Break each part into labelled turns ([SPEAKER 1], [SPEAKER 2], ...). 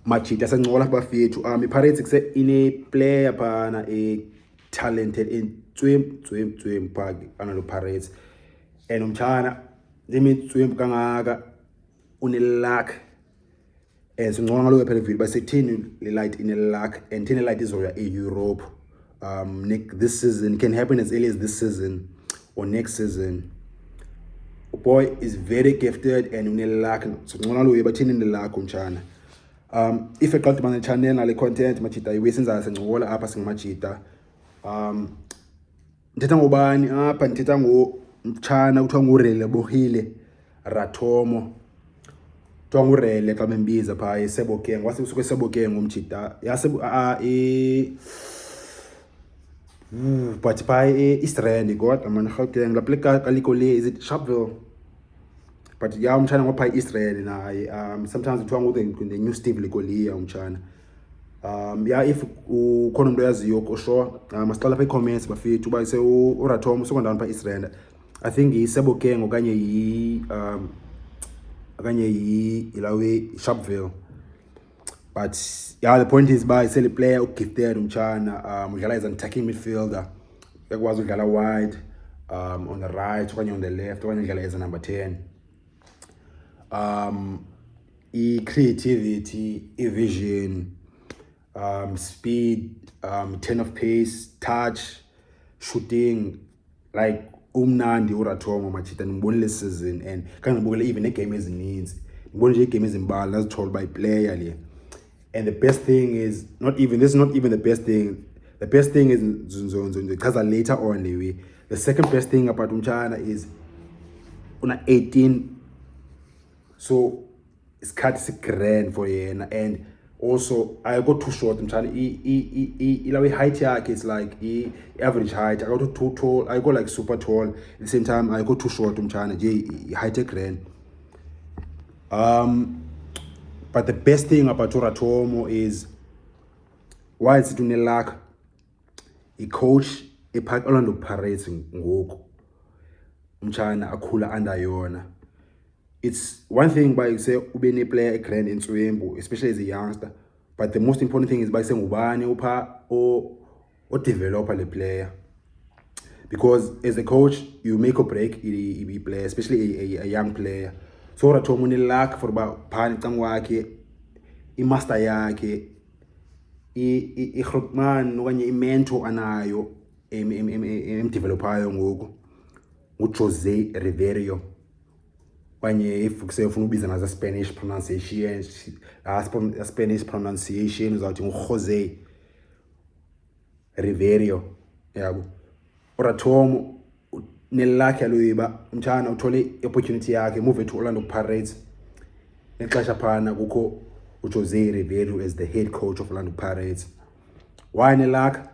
[SPEAKER 1] Machita sencola bafethu iPirates kuse ine player phana talented in tswem park analo Pirates and umchana limi tswem kangaka une luck so ngicabanga lo phela vile basethini le light in a luck and thina light izoya eEurope this season can happen as early as this season or next season. Boy is very gifted and une luck so ngicabanga lo bathini in luck umchana. If I can't manage channel nale content machita iwesenza sencola apha singimachita ndithetha ngobani apha ndithetha ngomtshana kuthiwa nguRelebohile Ratomo kuthiwa ngurele xa bembiza phaa eSebokeng wasuke eSebokeng umchita but phaa East Rand kodwa man Gauteng la plek kaliko le is it Sharpeville but yeah umtshana ngopha East Rand naye sometimes kuthiwa the new Steve Likolia umtshana. Yeah, if ukhona umuntu oyaziyo kusho masicala lapha comments bafethu bayise uRatomo sokondawana pha East Rand. I think iSebokeng okanye ilawe Sharpeville. But yeah, the point is by sele player ugifted umtshana udlala as an attacking midfielder. Ekwazi udlala wide on the right okanye on the left okanye udlala as a number 10. Creativity, vision, speed, turn of pace, touch, shooting, like umnandi uRatomo machita ngibonile this season and kangibukele even game ezininzi ngibona nje game ezimbala azithola by player le. And the best thing is not even the best thing. The best thing is because later on the second best thing about umchana is una 18 so it's cut grand for yena and also I got too short umchana ilawe height yakhe is like average height. I got too tall, I got like super tall at the same time I got too short umchana je height grand. But the best thing about Ratomo is why it's doing luck. A coach ePark Orlando Pirates ngoku umchana akhula under yona. It's one thing by say ube ne player a grand in Swembu, especially as a youngster, but the most important thing is by saying ubani upha or developer the player, because as a coach you make or break a player, especially a young player. So Ratomo ne luck for about phani icam wakhe imaster yakhe ihrokman okanye imentor anayo emdevelopayo ngoku uJose Riveiro kanye if kusefuna ubiza nazo Spanish pronunciation Spanish pronunciation uzawuthi uJose Riveiro yabo. uRatomo nelakhe aloyiba umtshana uthole opportunity yakhe move to Orlando Pirates nexesha phana kukho uJose Riveiro as the head coach of Orlando Pirates. Why nelakhe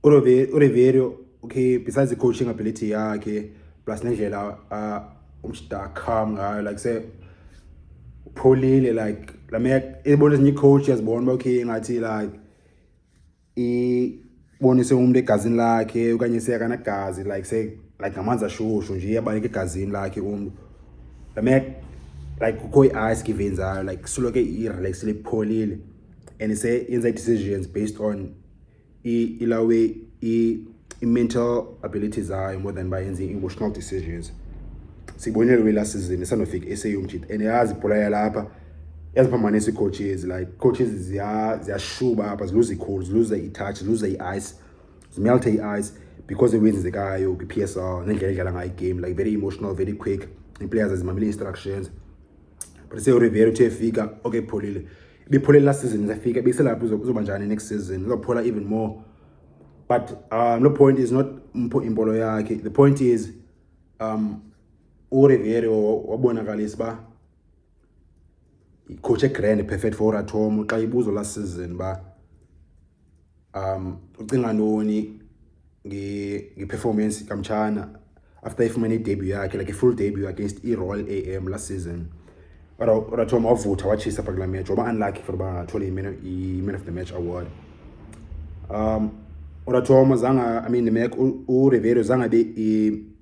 [SPEAKER 1] uRiveiro okay, besides the coaching ability yakhe plus nendlela umchita calm ngayo like say pholile like lamek ebona ezinye coach yazibona okay ngathi like bonise umuntu egazini lakhe okanye seyakana gazi like say like amanzi ashushu nje iyabaleka egazini lakhe umuntu lamek like kukho ice givenzayo like soloke irelax lepholile and yenza decisions based on ilawe mental abilities zayo more than by using emotional decisions. Sibonile last season esanofika eseyumchita and yazi ibhola yalapha yaziphamanisa coaches like coaches ziyashuba apha lose i-cool lose i-touch lose i-ice melt i-ice because ewenzekayo kwi-PSL nendlela edlala ngayo game like very emotional very quick i-players azimamela instructions. But say uRiveiro uthe fika okay pholile ibipholile last season zafika beselapha uzoba njani next season uzophola even more. But the point is not impolo yakhe. The point is uRiveiro wabonakalisa ba coach grand perfect for Ratomo xa ibuzo last season ba ucinga ntoni nge-performance kamtshana after ifumene debut yakhe like a full debut against Royal AM last season. Ratomo wavutha wachisa pha kula match waba unlucky for ba athole i-man of the match award. uRatomo zanga I mean the Mac uRiveiro zanga be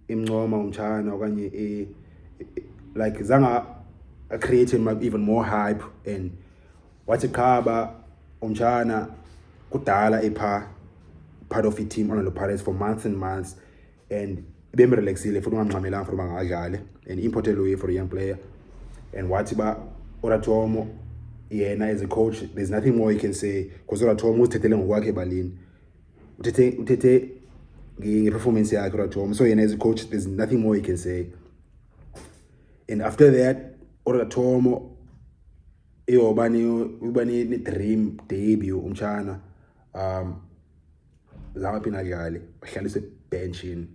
[SPEAKER 1] imncoma umtshana okanye like zanga creating even more hype. And wathi khaba umtshana kudala part of i-team Orlando Pirates for months and months, and bemrelaxile futhi ungamnqamelanga futhi bangadlale, and imported away for a young player. And wathi ba Ratomo yena as a coach, there's nothing more you can say, because Ratomo uthethele ngokwakhe ebalini, uthethe nge-performance yakhe Ratomo. So yena as a coach, there's nothing more you can say. And after that Ratomo uba ne-dream debut umtshana, zangaphinda adlale, wahlaliswe benchini,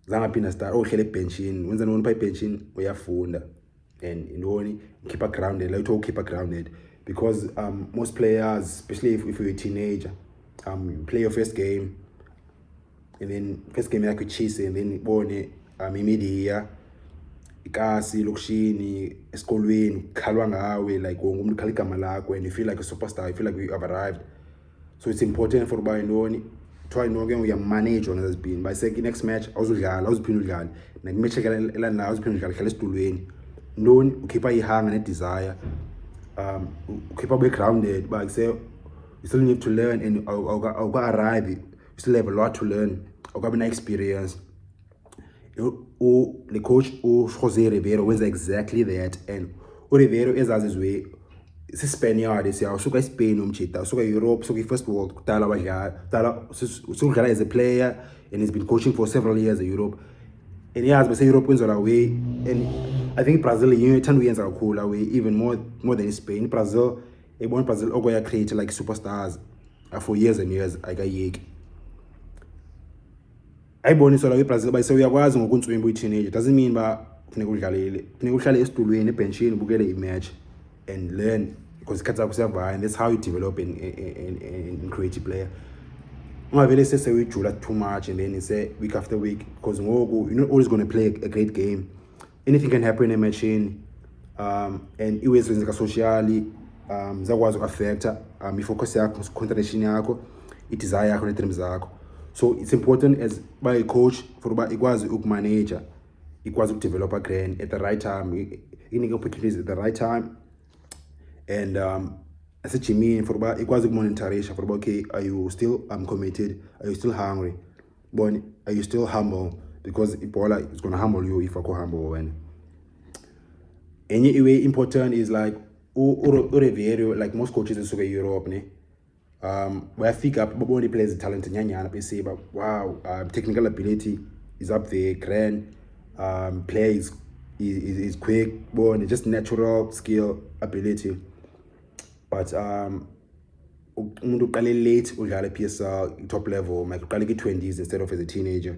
[SPEAKER 1] zangaphinda start ohlele benchini. Wenza noni pha benchini? Uyafunda. And intoni keep grounded, like to keep grounded, because most players, especially if you're a teenager, you play your first game, and then first game yakho chise, and then ibone imedia ikasi lokushini esikolweni khalwa ngawe, like umuntu khala igama lakho, and you feel like a superstar, you feel like you have arrived. So it's important for uba intoni try noke uyamanage on has been by saying next match awuzudlala, awuziphinda udlale, match elandelayo awuziphinda udlale, hlala esitulweni. Ntoni ukhipha ihanga ne-desire, ukhipha ube grounded, but say you still need to learn, and awuka-arrive, you still have a lot to learn, awukabi na-experience. The coach Jose Riveiro wenza exactly that. And Riveiro ezazi his way, Spaniard usuka eSpain umchita, usuka Europe, usuka first world kudala wadlala, usudlala as a player, and he's been coaching for several years in Europe. And yazi bese Europe wenza away, and I think Brazil ithanda uyenza kakhulu away, even more than Spain. Brazil okoya create like superstars for years and years ayikayeki. Ayibonisa la eBrazil bayise uyakwazi ngokuntswimba uyi-teenager. Doesn't mean ba kufuneka udlalele, kufuneka uhlale esitulweni ebenchini ubukele i-match and learn, because isikhathi sakho siyavaya, and that's how you develop and create a player. Ungavele sesewujula too much and then say week after week, because ngoku you're not always going to play a great game. Anything can happen in a machine, and iways zenzeka socially, zakwazi uku-affecta i-focus yakho, concentration yakho, i-desire yakho ne-dreams zakho. So it's important as by a coach for uba ikwazi ukumanage, ikwazi ukudevelop again at the right time, inike opportunities at the right time. And as a Jimmy for uba ikwazi ukumonitorisha for uba okay, are you still committed, are you still hungry, but are you still humble, because ibhola is going to humble you if akho humble when. Any way important is like Riveiro, like most coaches in Super Europe ne, bayafika babone players talent nyanyana bese ba wow, technical ability is up there, grand, player is quick, born just natural skill ability. But umuntu uqale late udlala PSL top level, like uqale ki-20s instead of as a teenager.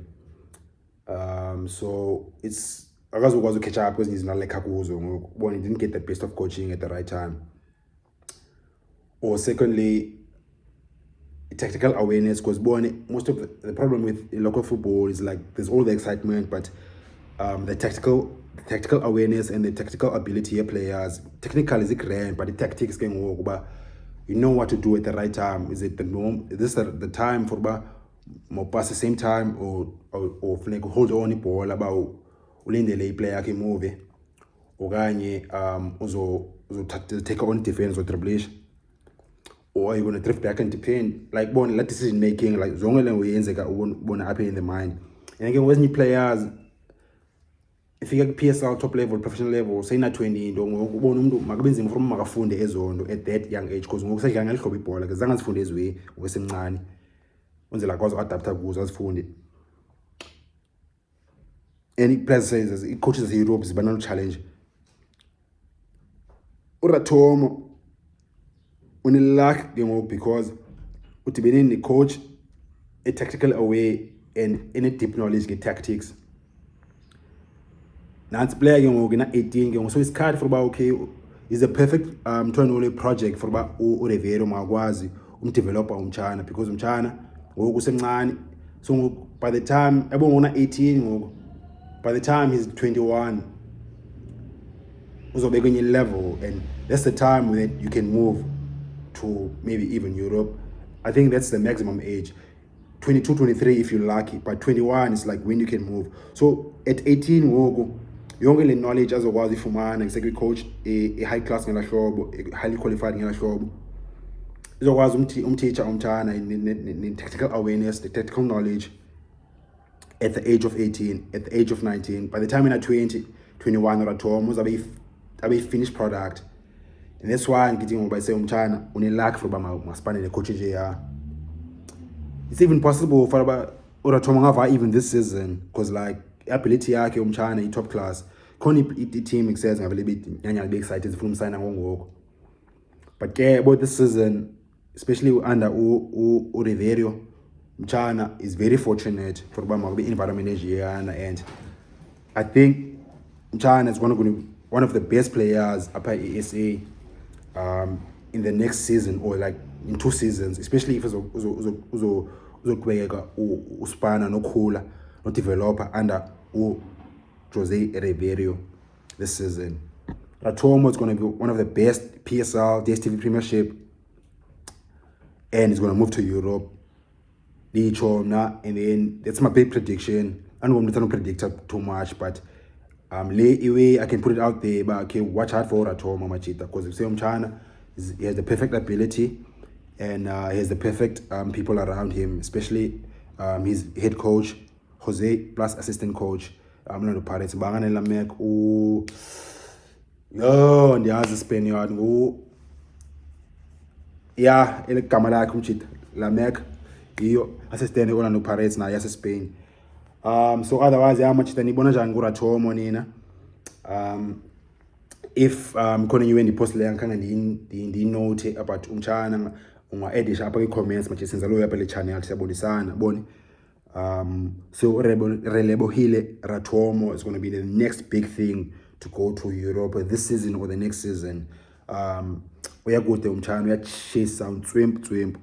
[SPEAKER 1] So it's akazokwazi catch up because he's not like Kakuzo ngoba he didn't get the best of coaching at the right time. Or secondly, tactical awareness, because most of the problem with local football is like there's all the excitement, but the tactical awareness and the tactical ability of players, technical is grand, but the tactics can work, but you know what to do at the right time. Is it the norm? Is this the time for more pass the same time, or like hold on the ball about ulindele player can move okanye uzo take on defense or dribble, or are you going to drift back and defend? Like let decision making, like zonke le uyenzeka ubona happen in the mind. And again, when you players, if you get PSL top level, professional level, say na 20 into ubona umuntu makabenzima from makafunde ezondo at that young age, because ngokusadlala ngihlobo ibhola ke zange sifunde ezwe ngokusemncane enzela kwazi adapta kuzo azifunde. And players says coaches in Europe is a banana challenge. Ratomo when lack because utibene the coach a tactical away and any deep knowledge get tactics. Now it's player na 18 so it's card for about okay, is a perfect only project for about Riveiro makwazi developer umchana, because umchana ngoku semncane, so by the time ebona 18 by the time he's 21 uzobe kwenye level, and that's the time when you can move to maybe even Europe. I think that's the maximum age, 22, 23 if you're lucky, but 21 is like when you can move. So at 18 you're yonke le knowledge azokwazi ifumana sekwi-coach high class ngela hlobo, highly qualified ngela hlobo, izokwazi umteacher umntana ne-tactical awareness, the tactical knowledge at the age of 18, at the age of 19. By the time you're 20, 21 Ratomo uzabe finished product. And that's why I'm getting by saying umntana une-luck for maspane ne-coach nje ya. It's even possible for Ratomo ngava even this season, because like ability yakhe umntana i-top class. Khona i-team ikusenza ngavele nyanya be excited zifuna umsayina ngongoko. But about this season, especially under Riveiro, Mchana is very fortunate for the environment and I think Mchana is one of the best players up at ESA in the next season, or like in 2 seasons, especially if uspana no cooler, no developer under Jose Riveiro this season. Ratomo is going to be one of the best PSL, DStv Premiership, and he's going to move to Europe. And then that's my big prediction. I don't want to predict too much, but away I can put it out there. But okay, watch out for Ratomo Machita, because if say China, he has the perfect ability, and he has the perfect people around him, especially his head coach Jose plus assistant coach. I'm not a Pirates. Bangane Lamek. Yo, ndiyazi Spaniard yeah, ele gama lakhe umjita Lamek iyo assistant Orlando Pirates na yase Spain. So otherwise machita nibona njani kuRatomo nina? If khona ngiwe ndipost le yankanga ndi note about umntana unga-edisha apha kwi-comments manje senza lo yapha le channel siyabonisana boni. So Relebohile Ratomo is going to be the next big thing to go to Europe this season or the next season. Uyakude umntana uyachisa untswemp.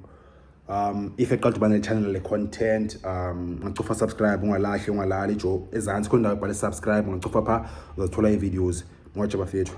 [SPEAKER 1] If eqala ukuba ne-channel le-content, ungacofa subscribe, ungalali jo ezantsi khona ndawo ubhale subscribe, ungacofa pha uzathola ii-videos. Mwatsha bafethu.